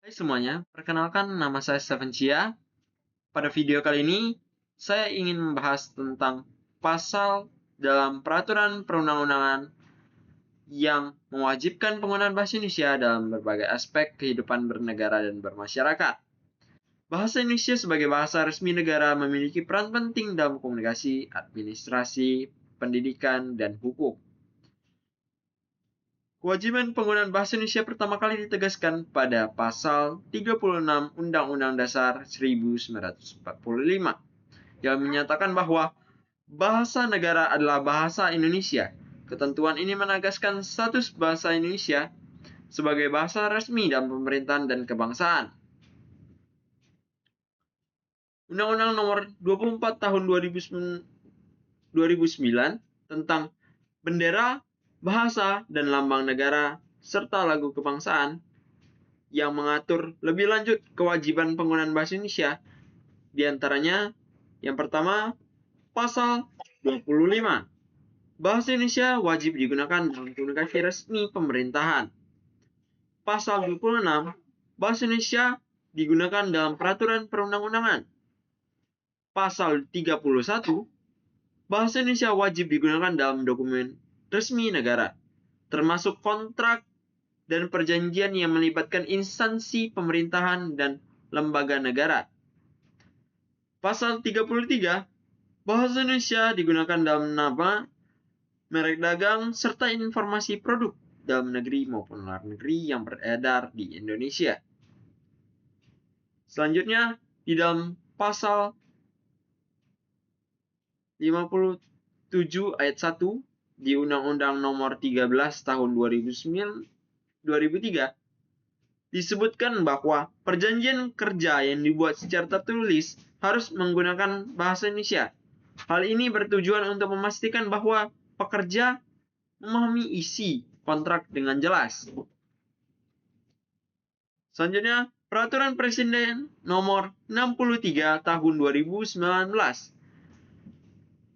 Hai semuanya, perkenalkan nama saya Steven Chia. Pada video kali ini, saya ingin membahas tentang pasal dalam peraturan perundang-undangan yang mewajibkan penggunaan bahasa Indonesia dalam berbagai aspek kehidupan bernegara dan bermasyarakat. Bahasa Indonesia sebagai bahasa resmi negara memiliki peran penting dalam komunikasi, administrasi, pendidikan, dan hukum. Kewajiban penggunaan bahasa Indonesia pertama kali ditegaskan pada Pasal 36 Undang-Undang Dasar 1945 yang menyatakan bahwa bahasa negara adalah bahasa Indonesia. Ketentuan ini menegaskan status bahasa Indonesia sebagai bahasa resmi dalam pemerintahan dan kebangsaan. Undang-Undang Nomor 24 Tahun 2009 tentang bendera, bahasa, dan lambang negara, serta lagu kebangsaan yang mengatur lebih lanjut kewajiban penggunaan bahasa Indonesia. Di antaranya, yang pertama, Pasal 25. Bahasa Indonesia wajib digunakan dalam komunikasi resmi pemerintahan. Pasal 26. Bahasa Indonesia digunakan dalam peraturan perundang-undangan. Pasal 31. Bahasa Indonesia wajib digunakan dalam dokumen resmi negara, termasuk kontrak dan perjanjian yang melibatkan instansi pemerintahan dan lembaga negara. Pasal 33, bahasa Indonesia digunakan dalam nama, merek dagang, serta informasi produk dalam negeri maupun luar negeri yang beredar di Indonesia. Selanjutnya, di dalam pasal 57 ayat 1 di Undang-Undang Nomor 13 Tahun 2003 disebutkan bahwa perjanjian kerja yang dibuat secara tertulis harus menggunakan bahasa Indonesia. Hal ini bertujuan untuk memastikan bahwa pekerja memahami isi kontrak dengan jelas. Selanjutnya, Peraturan Presiden Nomor 63 Tahun 2019.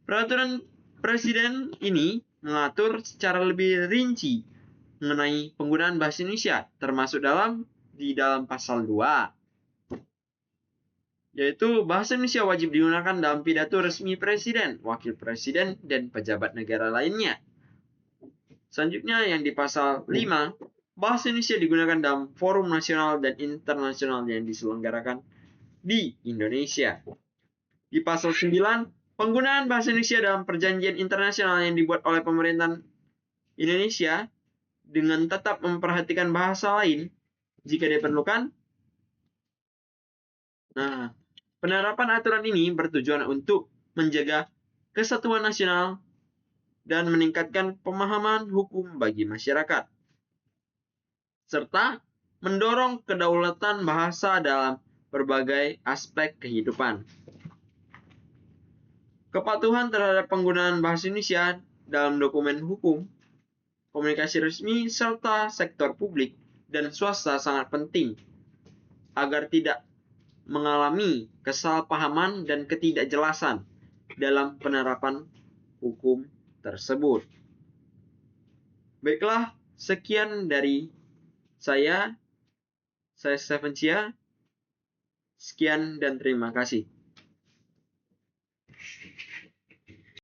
Peraturan Presiden ini mengatur secara lebih rinci mengenai penggunaan bahasa Indonesia, termasuk di dalam pasal 2, yaitu bahasa Indonesia wajib digunakan dalam pidato resmi Presiden, Wakil Presiden, dan pejabat negara lainnya. Selanjutnya yang di pasal 5, bahasa Indonesia digunakan dalam forum nasional dan internasional yang diselenggarakan di Indonesia. Di pasal 9, penggunaan bahasa Indonesia dalam perjanjian internasional yang dibuat oleh pemerintahan Indonesia dengan tetap memperhatikan bahasa lain jika diperlukan. Nah, penerapan aturan ini bertujuan untuk menjaga kesatuan nasional dan meningkatkan pemahaman hukum bagi masyarakat, serta mendorong kedaulatan bahasa dalam berbagai aspek kehidupan. Kepatuhan terhadap penggunaan bahasa Indonesia dalam dokumen hukum, komunikasi resmi, serta sektor publik dan swasta sangat penting agar tidak mengalami kesalahpahaman dan ketidakjelasan dalam penerapan hukum tersebut. Baiklah, sekian dari saya Steven Chia. Sekian dan terima kasih.